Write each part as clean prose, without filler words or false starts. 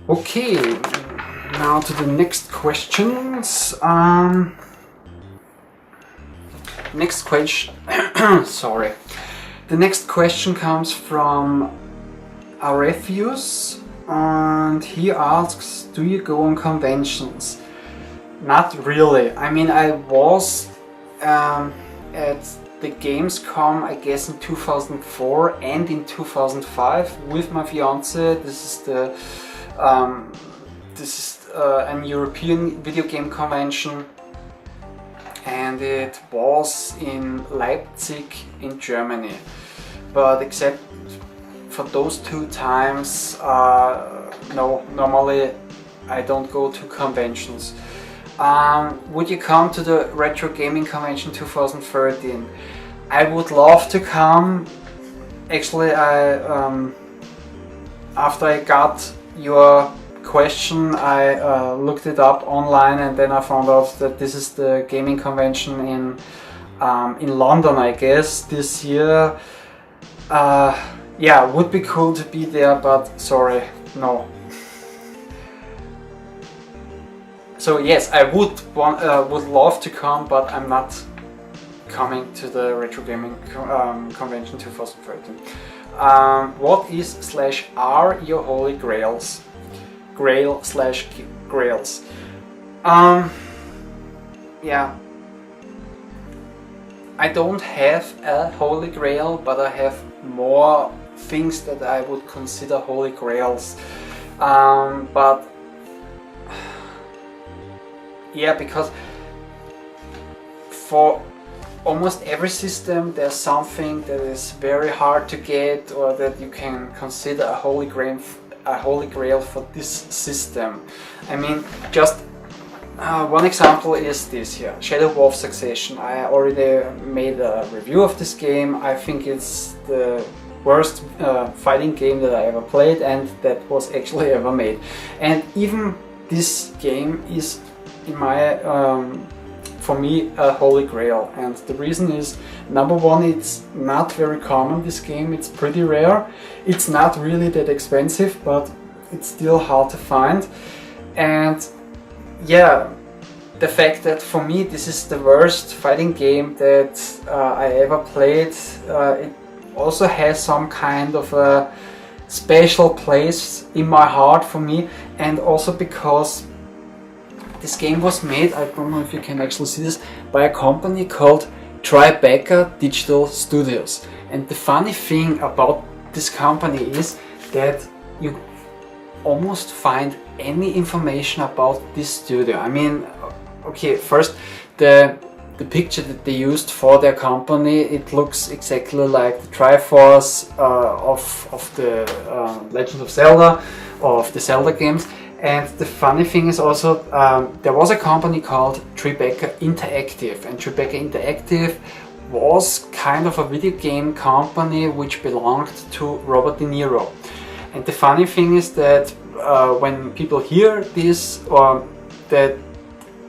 Okay, now to the next questions. Next question. Sorry. The next question comes from Arefius, and he asks, "Do you go on conventions?" Not really. I mean, I was at the Gamescom, I guess, in 2004 and in 2005 with my fiance. This is an European video game convention, and it was in Leipzig in Germany. But except for those two times, no, normally I don't go to conventions. Would you come to the Retro Gaming Convention 2013? I would love to come. Actually, after I got your question, I looked it up online, and then I found out that this is the gaming convention in London, I guess, this year. Yeah, would be cool to be there, but sorry, no. So yes, I would love to come, but I'm not coming to the Retro Gaming Convention 2013. What is /are your holy grails? Grail/grails. Yeah. I don't have a holy grail, but I have more things that I would consider holy grails. But yeah, because for almost every system there's something that is very hard to get, or that you can consider a holy grail for this system. I mean, just one example is this here, Shadow Wolf Succession. I already made a review of this game. I think it's the worst fighting game that I ever played, and that was actually ever made. And even this game is, in my for me, a holy grail. And the reason is, number one, it's not very common, this game. It's pretty rare. It's not really that expensive, but it's still hard to find. And yeah, the fact that for me this is the worst fighting game that I ever played, it also has some kind of a special place in my heart for me. And also because this game was made, I don't know if you can actually see this, by a company called Tribeca Digital Studios. And the funny thing about this company is that you almost find any information about this studio. I mean, okay, first the picture that they used for their company, it looks exactly like the Triforce of the Legend of Zelda, of the Zelda games. And the funny thing is also, there was a company called Tribeca Interactive, and Tribeca Interactive was kind of a video game company which belonged to Robert De Niro. And the funny thing is that when people hear this, or that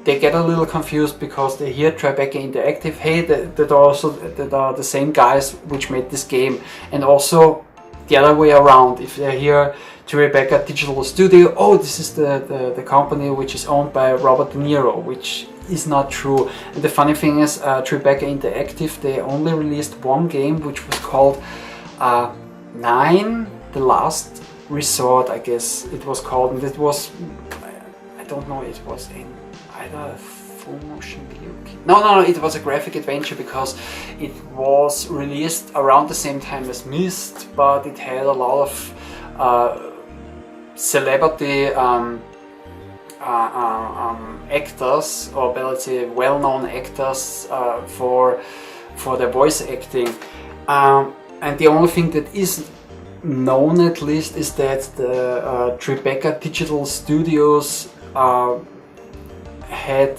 they get a little confused because they hear Tribeca Interactive, hey, that are the same guys which made this game, and also the other way around. If they hear Tribeca Digital Studio, oh, this is the company which is owned by Robert De Niro, which is not true. And the funny thing is, Tribeca Interactive, they only released one game which was called 9, The Last Resort, I guess it was called, and it was, I don't know, it was in either a full motion video game. No, it was a graphic adventure, because it was released around the same time as Myst, but it had a lot of celebrity actors, or let's say well-known actors for their voice acting. And the only thing that is known, at least, is that the Tribeca Digital Studios had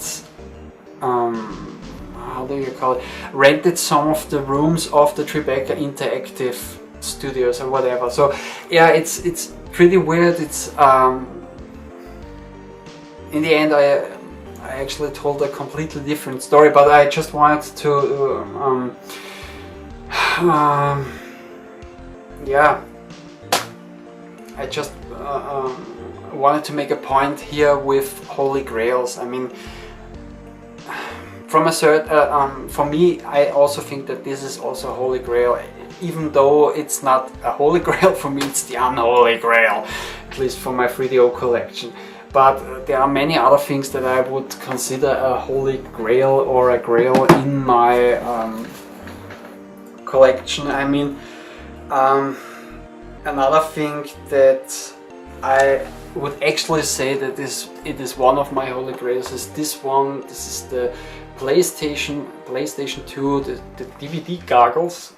how do you call it, rented some of the rooms of the Tribeca Interactive Studios or whatever. So yeah, it's pretty weird. It's in the end I actually told a completely different story, but I just wanted to yeah, I just wanted to make a point here with Holy Grails. I mean, from a certain, for me, I also think that this is also a Holy Grail, even though it's not a Holy Grail. For me, it's the unholy Grail, at least for my 3DO collection. But there are many other things that I would consider a Holy Grail or a Grail in my collection. I mean, another thing that I would actually say that it is one of my Holy Grails is this one. This is the PlayStation 2, the DVD goggles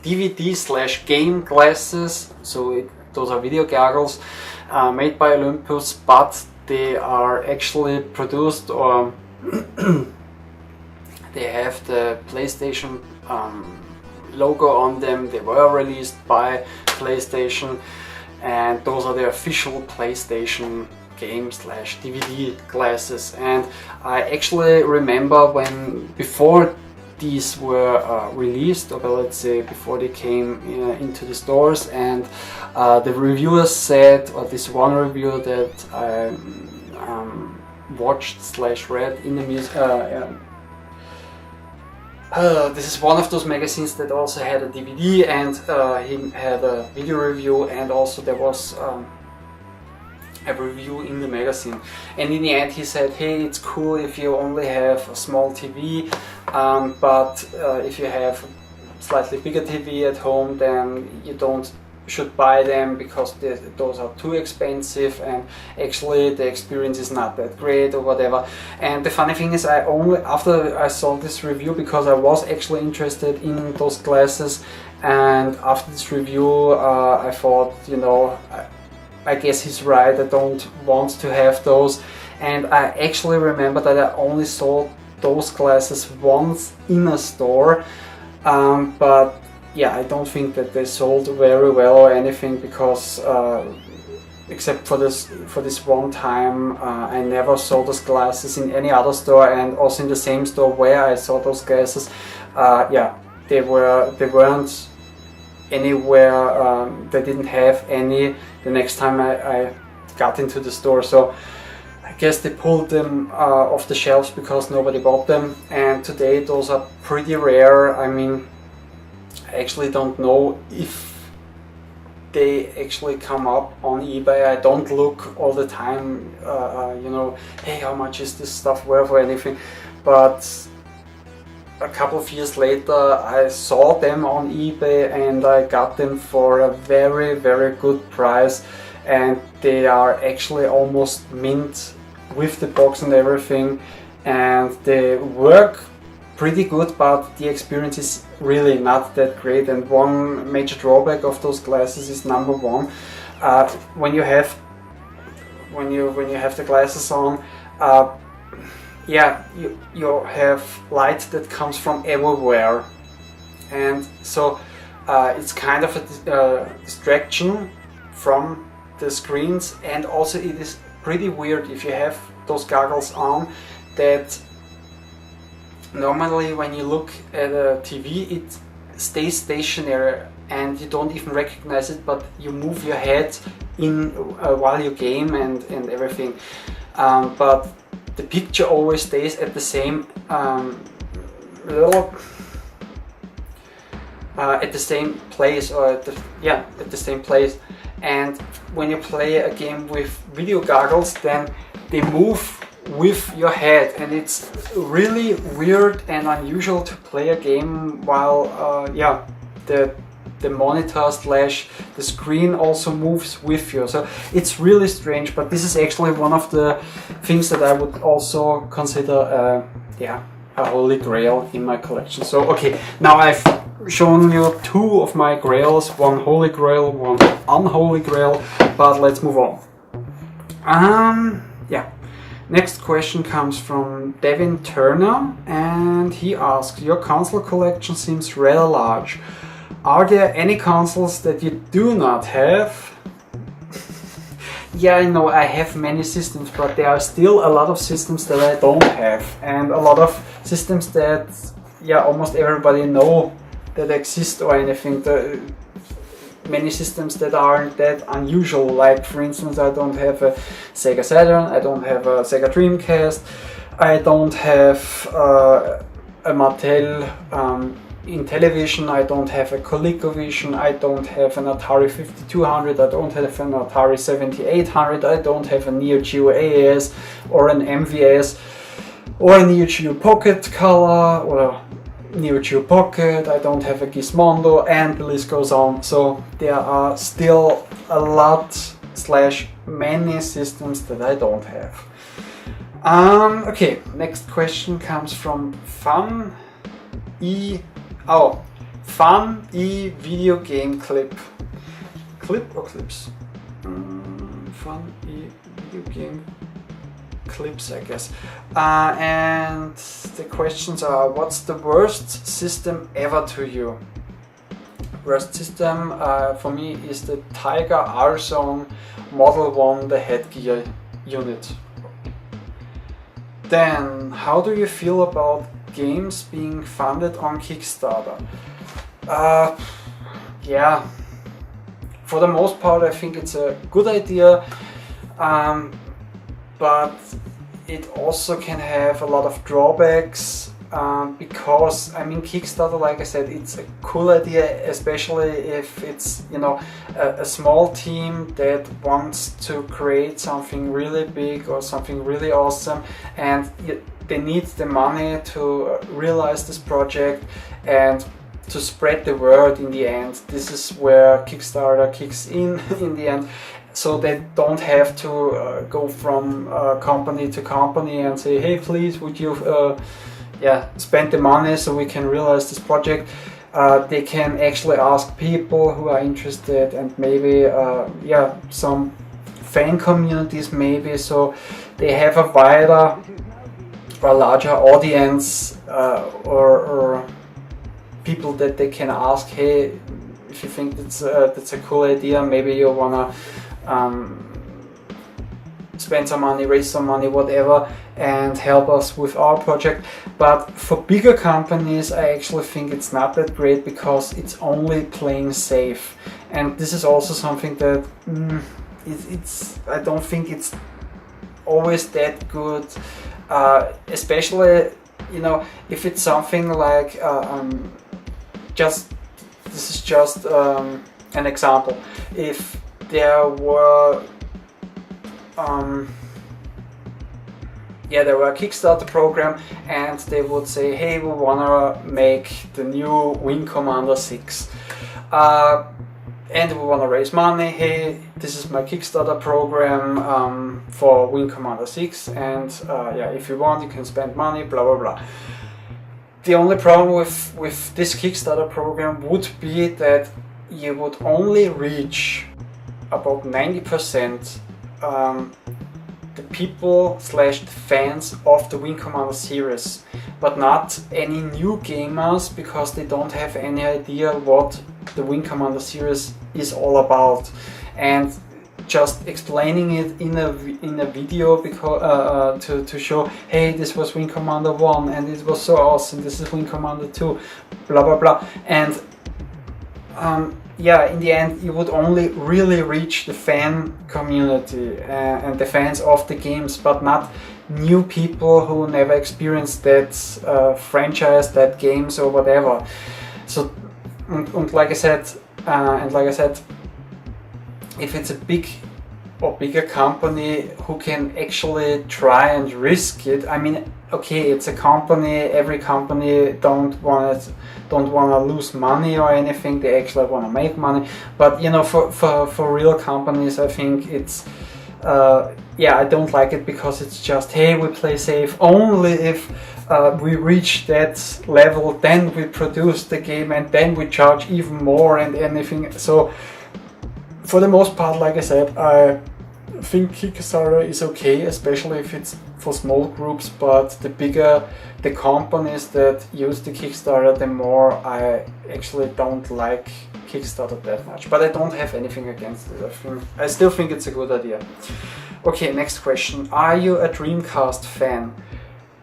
DVD/game glasses. So those are video goggles made by Olympus, but they are actually produced, or they have the PlayStation logo on them. They were released by PlayStation, and those are the official PlayStation game/DVD glasses. And I actually remember when, before these were released, or let's say before they came into the stores, and the reviewers said, or this one reviewer that I watched/read in the this is one of those magazines that also had a DVD, and he had a video review, and also there was a review in the magazine. And in the end he said, hey, it's cool if you only have a small TV, but if you have a slightly bigger TV at home, then you should buy them because those are too expensive, and actually the experience is not that great or whatever. And the funny thing is, I only, after I saw this review, because I was actually interested in those glasses, and after this review I thought, you know, I guess he's right, I don't want to have those. And I actually remember that I only saw those glasses once in a store, but yeah, I don't think that they sold very well or anything, because except for this one time, I never saw those glasses in any other store, and also in the same store where I saw those glasses, yeah, they weren't anywhere. They didn't have any the next time I got into the store. So I guess they pulled them off the shelves because nobody bought them, and today those are pretty rare. I mean, I actually don't know if they actually come up on eBay. I don't look all the time, you know, hey, how much is this stuff worth or anything, but a couple of years later I saw them on eBay and I got them for a very, very good price, and they are actually almost mint with the box and everything, and they work pretty good, but the experience is really not that great. And one major drawback of those glasses is, number one, when you have the glasses on, yeah, you have light that comes from everywhere, and so it's kind of a distraction from the screens. And also it is pretty weird if you have those goggles on, that normally when you look at a TV it stays stationary and you don't even recognize it, but you move your head in while you game and everything, but the picture always stays at the same at the same place, or at the same place. And when you play a game with video goggles, then they move with your head, and it's really weird and unusual to play a game while the monitor / the screen also moves with you. So it's really strange, but this is actually one of the things that I would also consider a holy grail in my collection. So okay, now I've shown you two of my grails, one holy grail, one unholy grail, but let's move on. Next question comes from Devin Turner, and he asks, your console collection seems rather large. Are there any consoles that you do not have? Yeah, I know I have many systems, but there are still a lot of systems that I don't have, and a lot of systems that almost everybody know that exist or anything. many systems that aren't that unusual. Like for instance, I don't have a Sega Saturn, I don't have a Sega Dreamcast, I don't have a Mattel in television, I don't have a ColecoVision, I don't have an Atari 5200, I don't have an Atari 7800, I don't have a Neo Geo AES or an MVS or a Neo Geo Pocket Color or Neo Geo Pocket, I don't have a Gizmondo, and the list goes on. So there are still a lot / many systems that I don't have. Okay, next question comes from Fun E Video Game Clip. Clip or clips? Fun E Video Game Clips, I guess. And the questions are: what's the worst system ever to you? Worst system for me is the Tiger R-Zone Model 1, the headgear unit. Then, how do you feel about games being funded on Kickstarter? Yeah, for the most part I think it's a good idea, but it also can have a lot of drawbacks, because I mean Kickstarter, like I said, it's a cool idea, especially if it's, you know, a small team that wants to create something really big or something really awesome, and they need the money to realize this project and to spread the word in the end. This is where Kickstarter kicks in the end. So they don't have to go from company to company and say, hey, please, would you spend the money so we can realize this project. They can actually ask people who are interested, and maybe some fan communities maybe, so they have a wider or larger audience, or people that they can ask, hey, if you think that's a cool idea, maybe you wanna spend some money, raise some money, whatever, and help us with our project. But for bigger companies, I actually think it's not that great, because it's only playing safe. And this is also something that I don't think it's always that good, especially, you know, if it's something like this is just an example. If there were there were a Kickstarter program, and they would say, hey, we wanna make the new Wing Commander 6, and we wanna raise money. Hey, this is my Kickstarter program for Wing Commander 6, and if you want, you can spend money, blah blah blah. The only problem with this Kickstarter program would be that you would only reach about 90% the people / the fans of the Wing Commander series, but not any new gamers, because they don't have any idea what the Wing Commander series is all about. And just explaining it in a video, because to show, hey, this was Wing Commander 1 and it was so awesome, this is Wing Commander 2, blah blah blah. And in the end, you would only really reach the fan community and the fans of the games, but not new people who never experienced that franchise, that games or whatever. So, and like I said, if it's a big or bigger company who can actually try and risk it, I mean, okay, it's a company. Every company don't want to lose money or anything. They actually want to make money. But you know, for real companies, I think it's I don't like it, because it's just, hey, we play safe. Only if we reach that level, then we produce the game, and then we charge even more and anything. So for the most part, like I said, I think Kickstarter is okay, especially if it's for small groups, but the bigger the companies that use the Kickstarter, the more I actually don't like Kickstarter that much. But I don't have anything against it. I still think it's a good idea. Okay, next question. Are you a Dreamcast fan?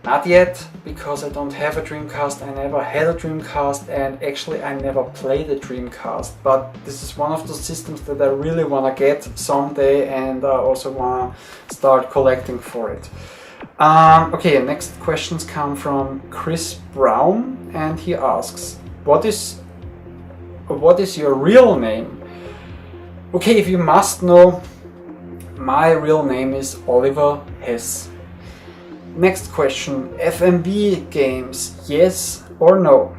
Not yet, because I don't have a Dreamcast. I never had a Dreamcast, and actually I never played a Dreamcast, but this is one of those systems that I really want to get someday, and I also want to start collecting for it. Okay, next questions come from Chris Brown, and he asks, what is your real name? Okay, if you must know, my real name is Oliver Hess. Next question, FMV games, yes or no?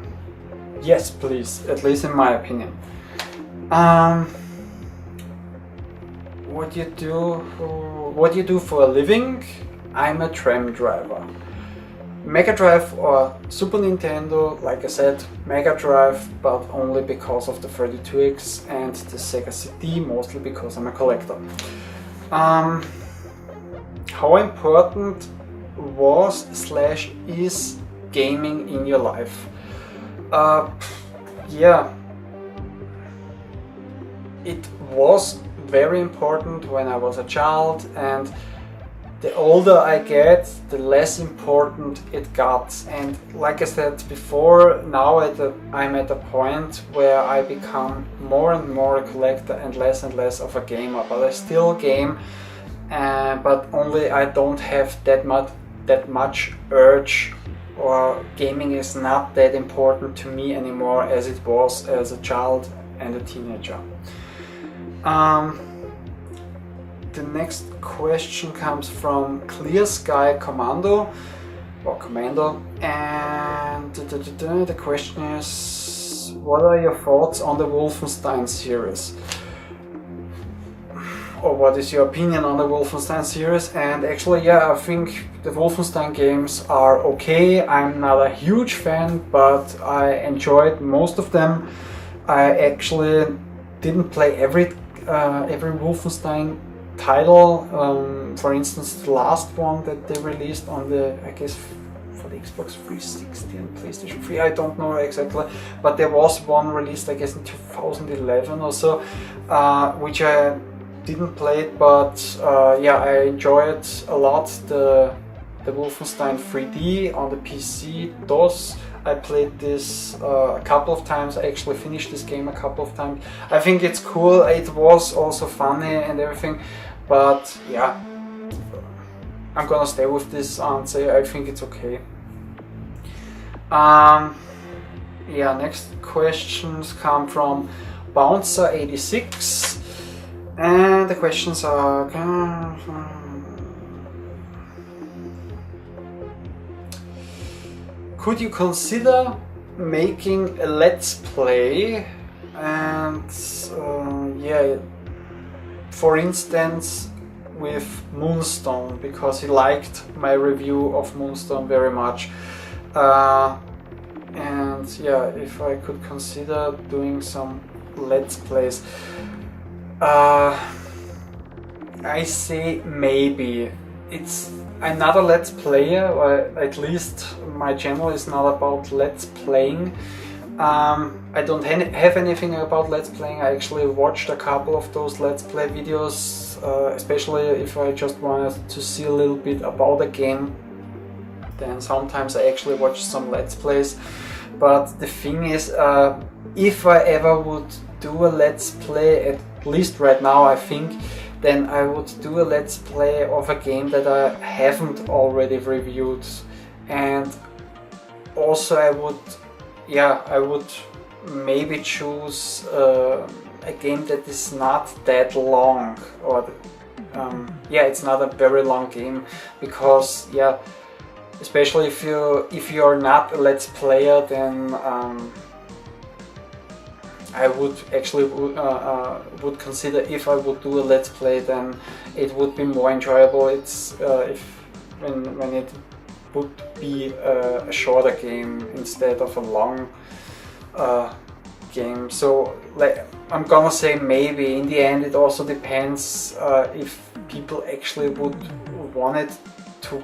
Yes, please, at least in my opinion. What do you do for a living? I'm a tram driver. Mega Drive or Super Nintendo, like I said, Mega Drive, but only because of the 32X, and the Sega CD, mostly because I'm a collector. How important was/is gaming in your life? Yeah, it was very important when I was a child, and the older I get, the less important it got. And like I said before, now I'm at a point where I become more and more a collector and less of a gamer. But I still game, but only I don't have that much urge, or gaming is not that important to me anymore as it was as a child and a teenager. The next question comes from Clear Sky Commando, and the question is, what are your thoughts on the Wolfenstein series? Or what is your opinion on the Wolfenstein series? And actually, yeah, I think the Wolfenstein games are okay. I'm not a huge fan, but I enjoyed most of them. I actually didn't play every Wolfenstein title. For instance, the last one that they released on the, I guess, for the Xbox 360 and PlayStation 3, I don't know exactly, but there was one released, I guess, in 2011 or so, which I didn't play it, but yeah, I enjoyed a lot the Wolfenstein 3D on the PC DOS. I played this a couple of times. I actually finished this game a couple of times. I think it's cool. It was also funny and everything, but yeah, I'm gonna stay with this answer. I think it's okay. Yeah, next questions come from Bouncer86, and the questions are: could you consider making a let's play? And yeah, for instance with Moonstone, because he liked my review of Moonstone very much. And yeah, if I could consider doing some let's plays, I say maybe. I'm not a let's player, or at least my channel is not about let's playing. I don't have anything about let's playing. I actually watched a couple of those let's play videos, especially if I just wanted to see a little bit about a game. Then sometimes I actually watch some let's plays. But the thing is, if I ever would do a let's play, at least right now I think, then I would do a let's play of a game that I haven't already reviewed. And also I would maybe choose a game that is not that long, or yeah, it's not a very long game, because yeah, especially if you're not a let's player, then I would actually would consider, if I would do a let's play, then it would be more enjoyable. It's when it would be a shorter game instead of a long game. So like, I'm gonna say maybe. In the end, it also depends if people actually would want it to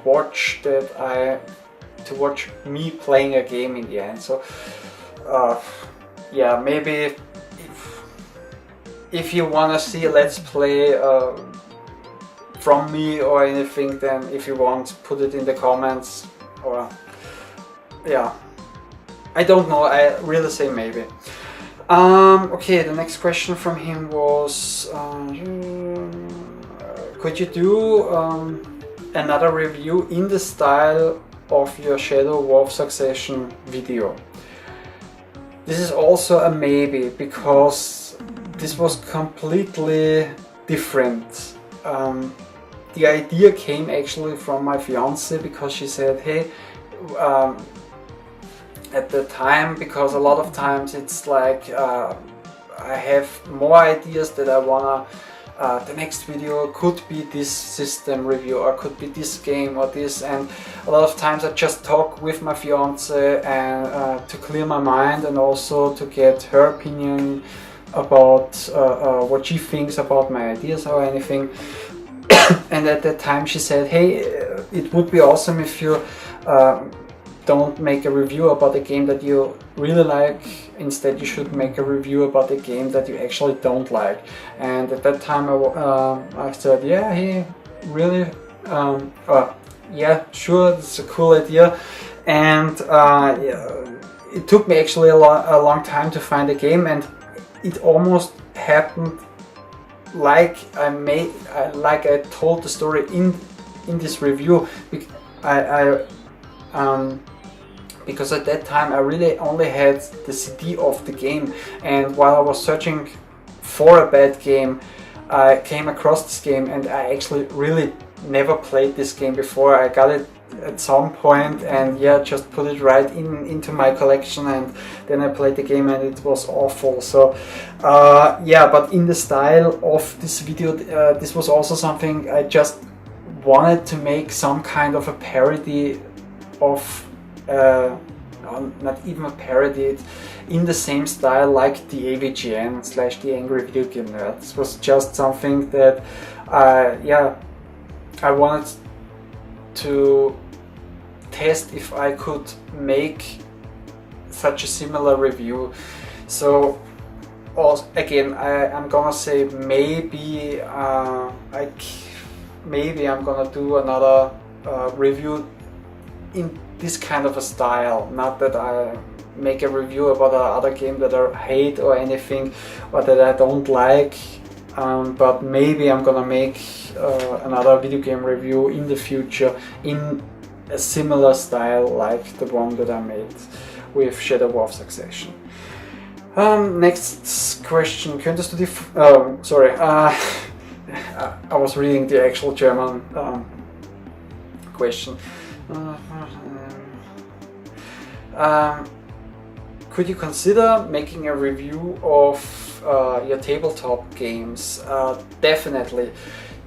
watch me playing a game in the end. So yeah, maybe if you wanna see a let's play from me or anything, then if you want, put it in the comments. or yeah, I don't know, I really say maybe. Okay, the next question from him was, could you do another review in the style of your Shadow War Succession video? This is also a maybe, because this was completely different. The idea came actually from my fiance, because she said, hey, at the time, because a lot of times it's like I have more ideas that I wanna, the next video could be this system review, or could be this game or this, and a lot of times I just talk with my fiance and to clear my mind, and also to get her opinion about what she thinks about my ideas or anything. And at that time she said, hey, it would be awesome if you don't make a review about a game that you really like. Instead, you should make a review about a game that you actually don't like. And at that time I said, yeah, he really, yeah, sure, it's a cool idea. And yeah, it took me actually a long time to find a game, and it almost happened like I told the story in this review. Because at that time I really only had the CD of the game, and while I was searching for a bad game, I came across this game, and I actually really never played this game before. I got it at some point, and yeah, just put it right into my collection, and then I played the game, and it was awful. So yeah, but in the style of this video, this was also something I just wanted to make, some kind of a parody of, not even a parody, in the same style like the AVGN / the Angry Video Game Nerd. This was just something that yeah, I wanted to test if I could make such a similar review. So also, again, I'm gonna say maybe maybe I'm gonna do another review in this kind of a style. Not that I make a review about another game that I hate or anything, or that I don't like, but maybe I'm gonna make another video game review in the future in a similar style like the one that I made with Shadow War Succession. Next question. Könntest du die... sorry. I was reading the actual German question. Could you consider making a review of your tabletop games? Definitely.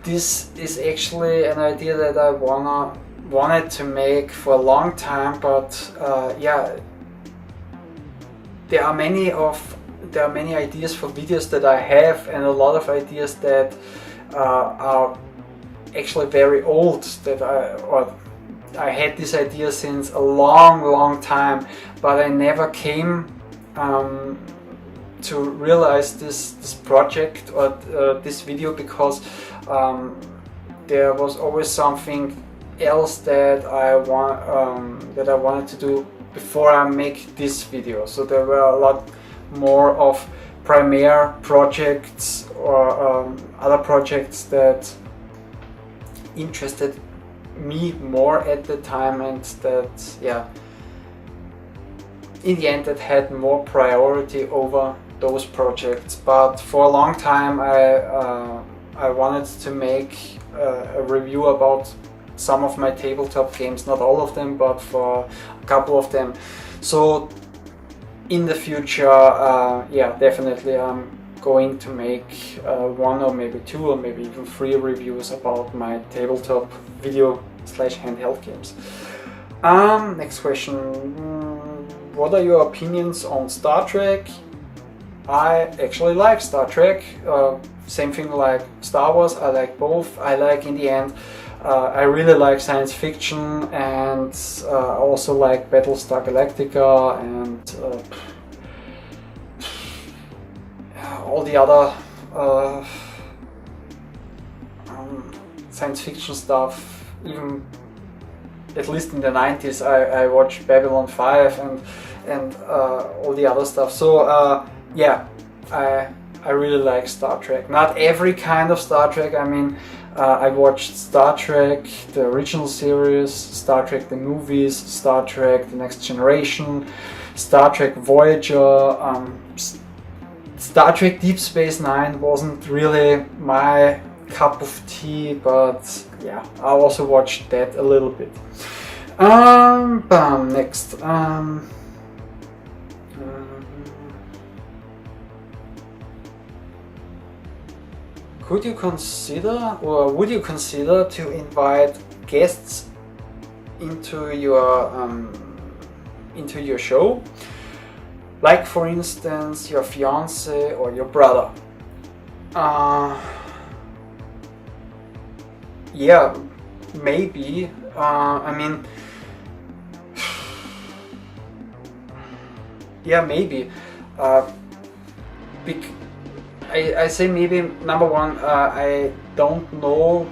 This is actually an idea that I wanted to make for a long time, but yeah, there are many ideas for videos that I have, and a lot of ideas that are actually very old, that I had this idea since a long time, but I never came to realize this project or this video, because there was always something else that I wanted to do before I make this video. So there were a lot more of Premiere projects or other projects that interested me more at the time, and that, yeah, in the end that had more priority over those projects. But for a long time I wanted to make a review about some of my tabletop games, not all of them, but for a couple of them. So in the future, yeah, definitely I'm going to make one or maybe two or maybe even three reviews about my tabletop video / handheld games. Next question. What are your opinions on Star Trek? I actually like Star Trek. Same thing like Star Wars. I like both. I like, in the end, I really like science fiction, and also like Battlestar Galactica and all the other science fiction stuff. Even at least in the 90s, I watched Babylon 5 and all the other stuff. So yeah, I really like Star Trek. Not every kind of Star Trek. I mean, I watched Star Trek, the original series, Star Trek the movies, Star Trek the Next Generation, Star Trek Voyager. Star Trek Deep Space Nine wasn't really my cup of tea, but yeah, I also watched that a little bit. Next. Could you consider, or would you consider, to invite guests into your show? Like, for instance, your fiance or your brother. Yeah, maybe. I mean, yeah, maybe. I say maybe, number one, I don't know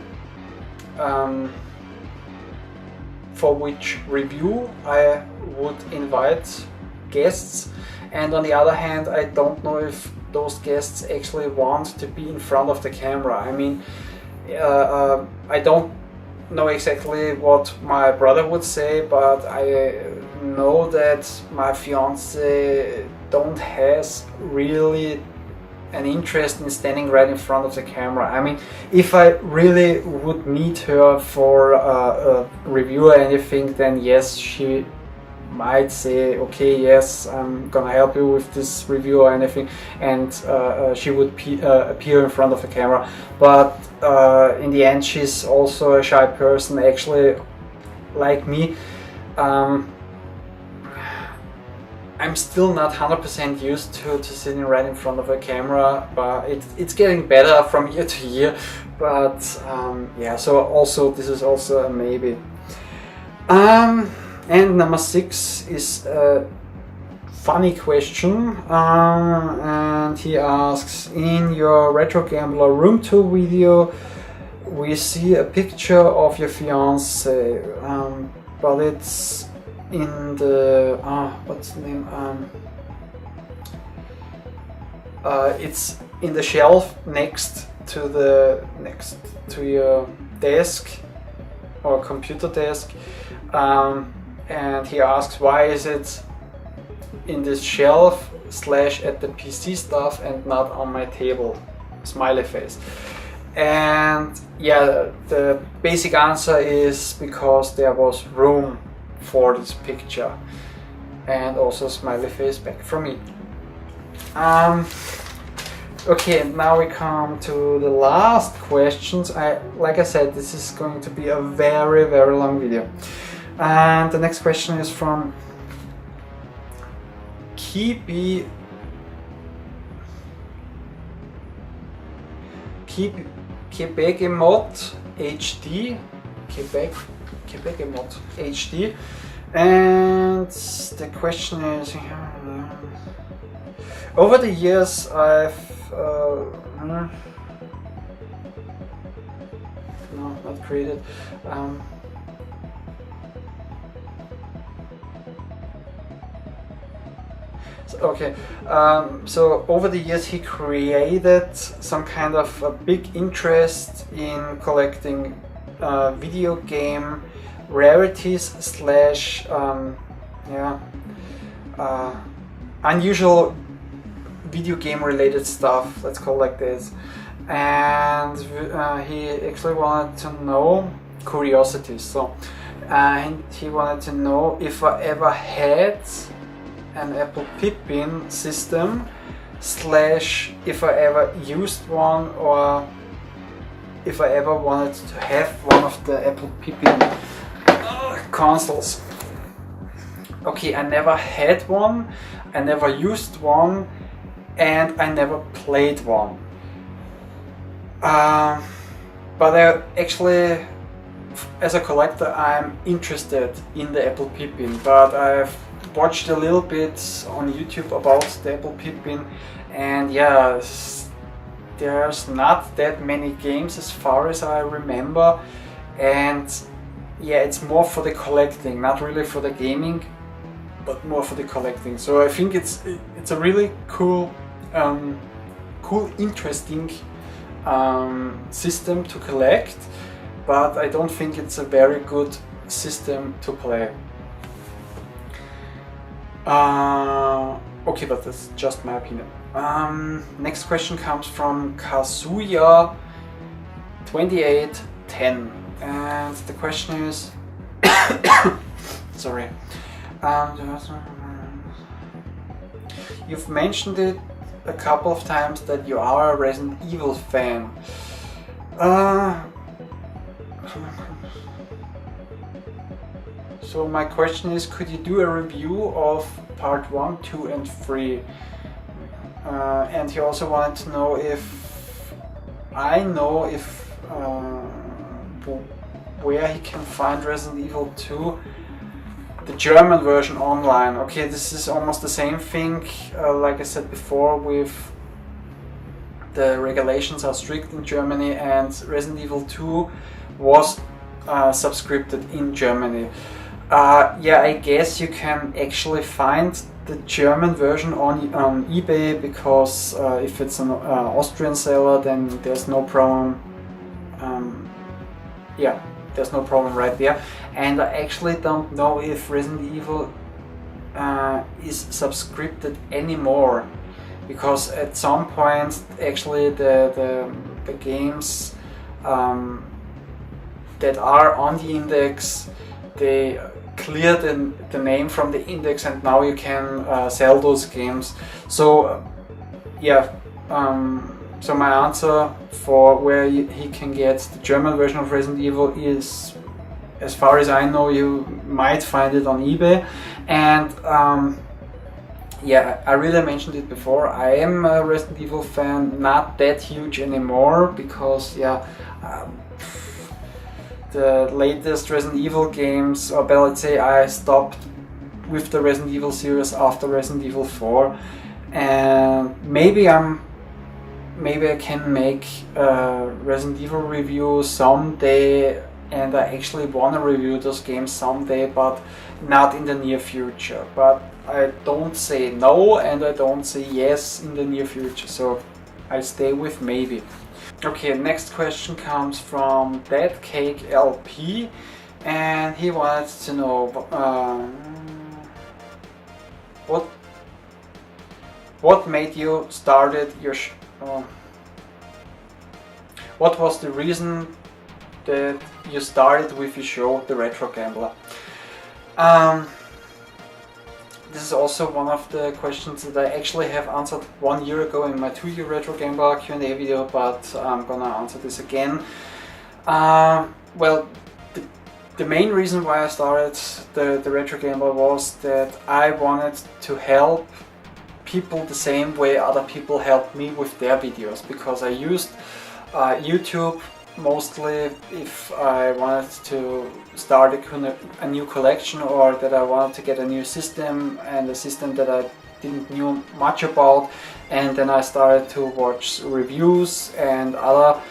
for which review I would invite guests, and on the other hand, I don't know if those guests actually want to be in front of the camera. I mean, I don't know exactly what my brother would say, but I know that my fiance don't has really an interest in standing right in front of the camera. I mean, if I really would meet her for a review or anything, then yes, she might say, okay, yes, I'm gonna help you with this review or anything, and she would appear in front of the camera. But in the end, she's also a shy person, actually, like me. I'm still not 100% used to sitting right in front of a camera, but it's getting better from year to year. But yeah, so also this is also a maybe. And number 6 is a funny question, and he asks, in your Retro Gambler room tour video, we see a picture of your fiance, but it's in the what's the name? It's in the shelf next to your desk or computer desk, and he asks, why is it in this shelf / at the PC stuff and not on my table? Smiley face. And yeah, the basic answer is because there was room for this picture, and also smiley face back from me. Okay, now we come to the last questions. Like I said, this is going to be a very, very long video. And the next question is from Quebec Emot HD. Quebec Emot HD. And the question is, over the years I've no, not created. Okay, so over the years he created some kind of a big interest in collecting video game rarities / unusual video game related stuff, let's call it like this. And he actually wanted to know curiosities. So and he wanted to know if I ever had an Apple Pippin system / if I ever used one, or if I ever wanted to have one of the Apple Pippin consoles. Okay, I never had one, I never used one, and I never played one. But I actually, as a collector, I'm interested in the Apple Pippin, but I've watched a little bit on YouTube about the Apple Pippin, and yeah, there's not that many games as far as I remember, and yeah, it's more for the collecting, not really for the gaming, but more for the collecting. So I think it's a really cool, interesting system to collect, but I don't think it's a very good system to play. Okay, but that's just my opinion. Next question comes from Kazuya2810, and the question is sorry. You've mentioned it a couple of times that you are a Resident Evil fan. So my question is, could you do a review of part 1, 2 and 3? And he also wanted to know if I know where he can find Resident Evil 2, the German version, online. Okay, this is almost the same thing, like I said before, with the regulations are strict in Germany, and Resident Evil 2 was subscripted in Germany. Yeah, I guess you can actually find the German version on eBay, because if it's an Austrian seller, then there's no problem. Yeah, there's no problem right there. And I actually don't know if Resident Evil is subscripted anymore, because at some point actually the games that are on the index, they clear the name from the index, and now you can sell those games. So yeah, so my answer for where he can get the German version of Resident Evil is, as far as I know, you might find it on eBay. And yeah, I really mentioned it before, I am a Resident Evil fan, not that huge anymore, because yeah, the latest Resident Evil games, or better, let's say I stopped with the Resident Evil series after Resident Evil 4, and maybe I can make a Resident Evil review someday, and I actually want to review those games someday, but not in the near future. But I don't say no and I don't say yes in the near future, so I stay with maybe. Okay, next question comes from Dead Cake LP, and he wanted to know what made you started your what was the reason that you started with your show, The Retro Gambler? This is also one of the questions that I actually have answered 1 year ago in my 2-year Retro Gambler Q&A video, but I'm gonna answer this again. Well, the main reason why I started the Retro Gambler was that I wanted to help people the same way other people helped me with their videos, because I used YouTube mostly if I wanted to start a new collection, or that I wanted to get a new system, and a system that I didn't know much about, and then I started to watch reviews and other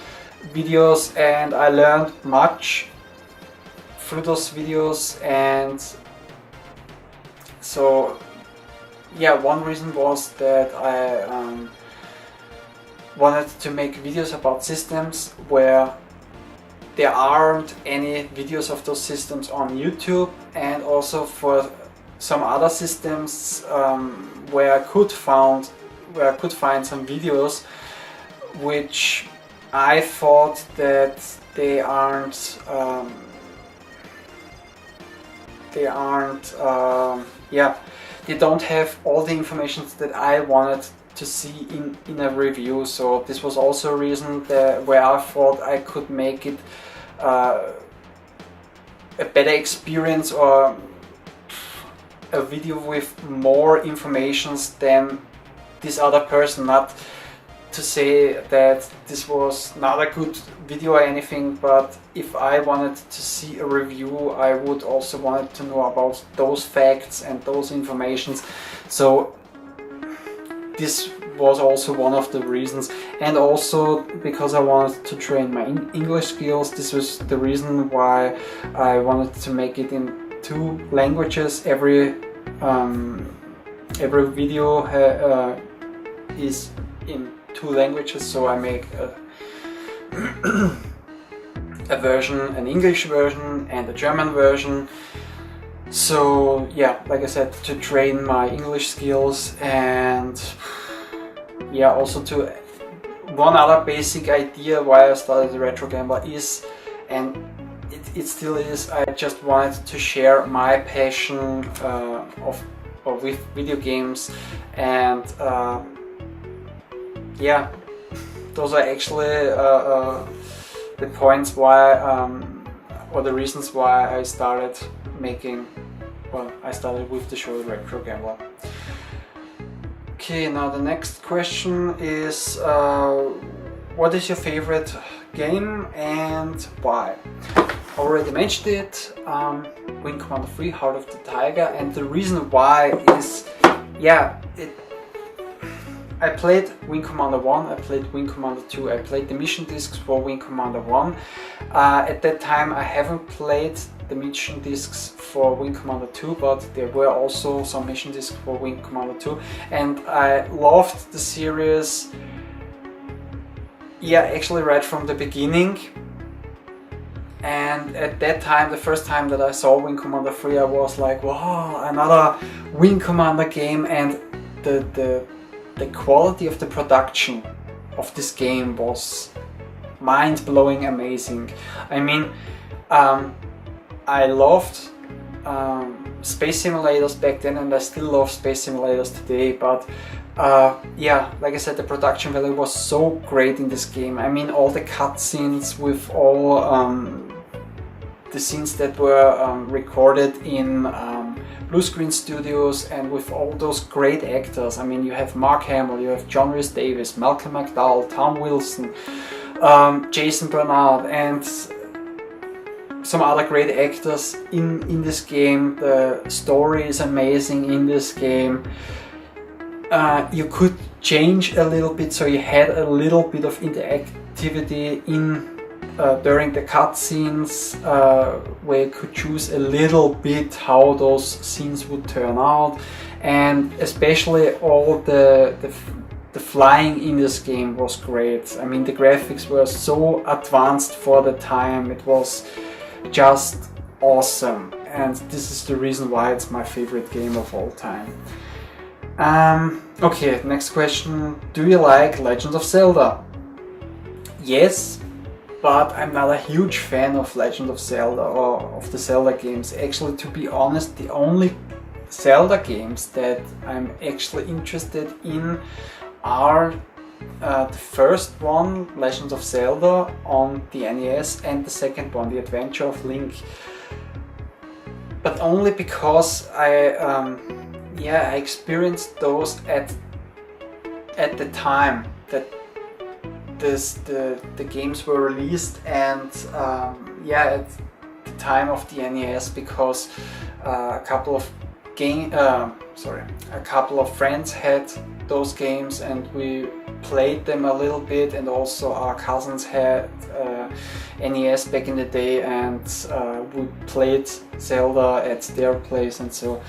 videos, and I learned much through those videos. And so yeah, one reason was that I wanted to make videos about systems where there aren't any videos of those systems on YouTube, and also for some other systems where I could find some videos which I thought that they aren't yeah, they don't have all the information that I wanted to see in a review. So this was also a reason where I thought I could make it a better experience, or a video with more informations than this other person. Not to say that this was not a good video or anything, but if I wanted to see a review, I would also want to know about those facts and those informations. So this was also one of the reasons, and also because I wanted to train my English skills. This was the reason why I wanted to make it in 2 languages. Every video is in 2 languages, so I make a version, an English version and a German version. So yeah, like I said, to train my English skills, and yeah, also to one other basic idea why I started the Retro Gambler is, and it still is, I just wanted to share my passion with video games, and yeah, those are actually the points why or the reasons why I started I started with the show Retro Gambler. Okay, now the next question is what is your favorite game and why? Already mentioned it, Wing Commander 3 Heart of the Tiger, and the reason why is, yeah, I played Wing Commander 1, I played Wing Commander 2, I played the mission discs for Wing Commander 1. At that time I haven't played the mission discs for Wing Commander 2, but there were also some mission discs for Wing Commander 2, and I loved the series, yeah, actually right from the beginning. And at that time, the first time that I saw Wing Commander 3, I was like, wow, another Wing Commander game, and the quality of the production of this game was mind-blowing amazing. I mean, I loved space simulators back then, and I still love space simulators today, but yeah, like I said, the production value was so great in this game. I mean, all the cutscenes with all the scenes that were recorded in blue screen studios, and with all those great actors. I mean, you have Mark Hamill, you have John Rhys Davies, Malcolm McDowell, Tom Wilson, Jason Bernard, and some other great actors in this game. The story is amazing in this game. You could change a little bit, so you had a little bit of interactivity in during the cutscenes, where you could choose a little bit how those scenes would turn out, and especially all the flying in this game was great. I mean, the graphics were so advanced for the time. It was just awesome, and this is the reason why it's my favorite game of all time. Okay, next question. Do you like Legend of Zelda? Yes, but I'm not a huge fan of Legend of Zelda or of the Zelda games. Actually, to be honest, the only Zelda games that I'm actually interested in are the first one, Legend of Zelda on the NES, and the second one, The Adventure of Link. But only because I experienced those at the time that the games were released, and at the time of the NES, because a couple of friends had those games, and we played them a little bit, and also our cousins had NES back in the day, and we played Zelda at their place, and so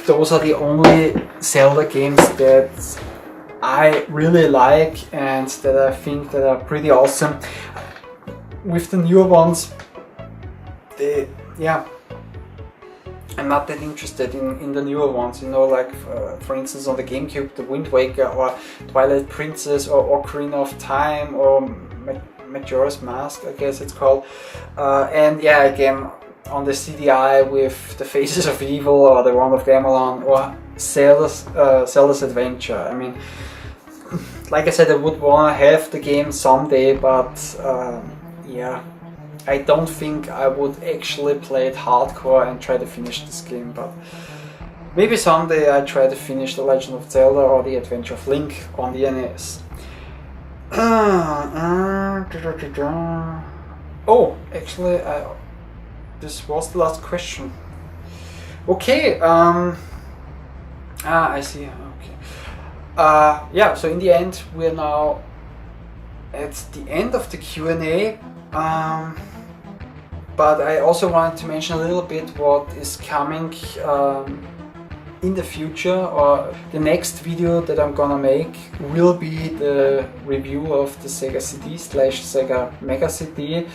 those are the only Zelda games that I really like and that I think that are pretty awesome. With the newer ones, I'm not that interested in the newer ones, you know, like for instance on the GameCube, the Wind Waker or Twilight Princess or Ocarina of Time or Majora's Mask, I guess it's called, and yeah, again on the CDI with the Faces of Evil or the Wand of Gamelon or Zelda's Adventure. I mean, like I said, I would want to have the game someday, but I don't think I would actually play it hardcore and try to finish this game, but maybe someday I try to finish The Legend of Zelda or The Adventure of Link on the NES. Oh, actually, this was the last question. Okay, I see, okay. Yeah, so in the end we're now at the end of the Q&A, but I also wanted to mention a little bit what is coming in the future, or the next video that I'm gonna make will be the review of the Sega CD / Sega Mega CD,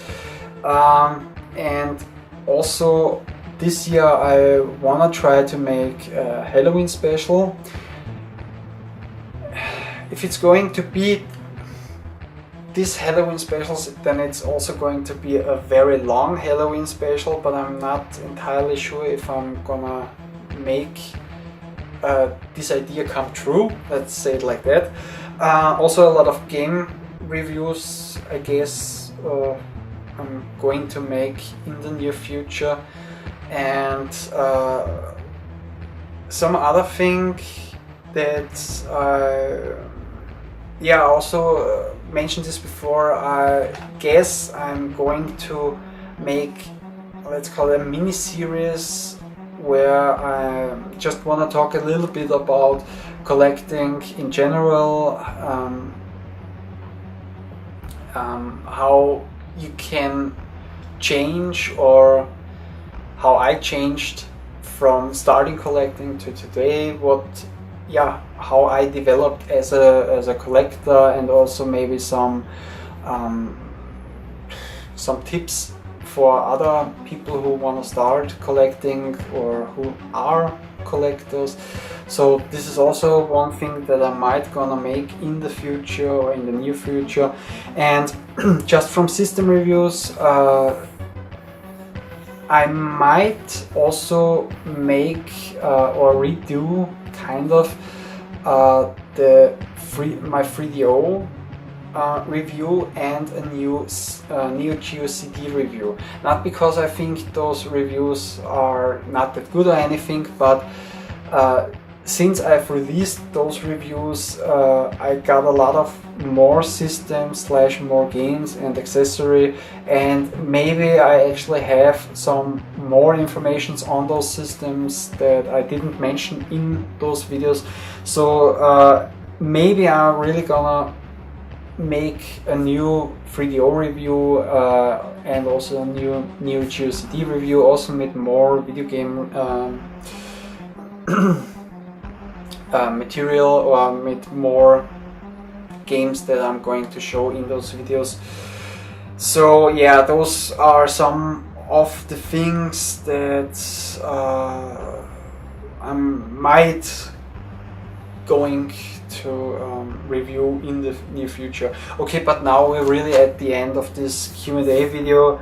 and also this year I wanna try to make a Halloween special. If it's going to be this Halloween specials, then it's also going to be a very long Halloween special, but I'm not entirely sure if I'm gonna make this idea come true, let's say it like that. Also a lot of game reviews, I guess, I'm going to make in the near future, and some other thing that I also mentioned this before. I guess I'm going to make, let's call it a mini series, where I just want to talk a little bit about collecting in general, how you can change, or how I changed from starting collecting to today, how I developed as a collector, and also maybe some tips for other people who want to start collecting or who are collectors. So this is also one thing that I might gonna make in the future, or in the near future. And just from system reviews, I might also make or redo kind of my 3DO review and a new Neo Geo CD review. Not because I think those reviews are not that good or anything, but since I've released those reviews, I got a lot of more systems / more games and accessory, and maybe I actually have some more informations on those systems that I didn't mention in those videos. So maybe I'm really gonna make a new 3DO review and also a new Neo Geo CD review, also with more video game material, or with more games that I'm going to show in those videos. So yeah, those are some of the things that I might going to review in the near future. Okay, but now we're really at the end of this Q&A video.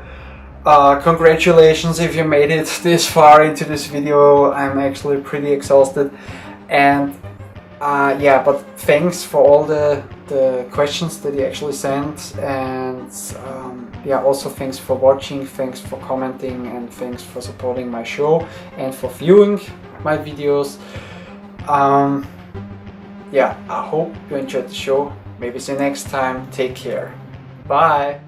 Congratulations if you made it this far into this video. I'm actually pretty exhausted, and yeah, but thanks for all the questions that you actually sent, and yeah, also thanks for watching, thanks for commenting, and thanks for supporting my show and for viewing my videos. Yeah, I hope you enjoyed the show. Maybe see you next time. Take care. Bye.